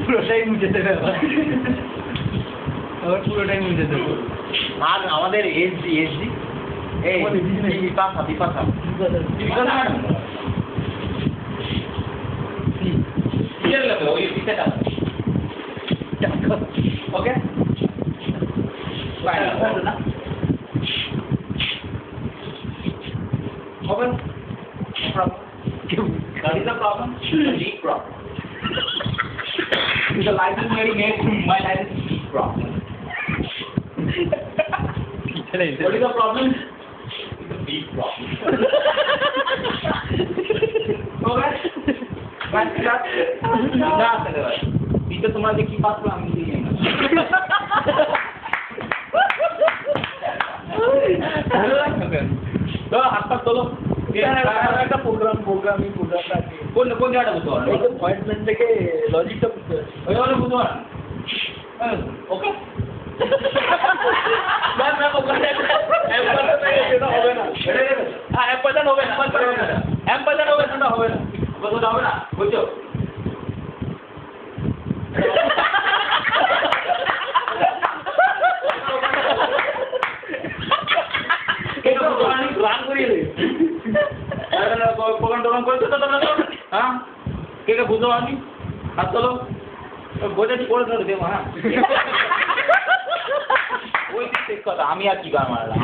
পুরোটাই মুছে দেবে আবার পুরোটাই মুছে দেবো। আর আমাদের এসডি এই বিপাশা বিপাশা ওই পিছেটা ওকে What is the problem? The deep problem. The life is very made. My life is deep problem. What is the problem? It's a deep problem. Okay? Right? Itu semua ada kipas lah ini. तो आता चलो একটা programming কোন জায়গাটা বুঝতে পারো একদম পয়েন্টমেন্ট থেকে লজিকটা বুঝতে পারো ওই হলো বুঝতে পারো ওকে বাস না ওকে এটা হবে না হ্যাঁ এম্পাজান হবে না এম্পাজান হবে না হবে না বুঝতে হবে না বুঝছো রান করিয়ে দে প্রোগ্রাম টোগ্রাম করেছো তো তোমরা তো হ্যাঁ কে কে বুঝতে পারনি আর চলো বোঝাচ্ছি করে ধরে দেবো হ্যাঁ ওই ঠিক কথা আমি আর কি গান মারলাম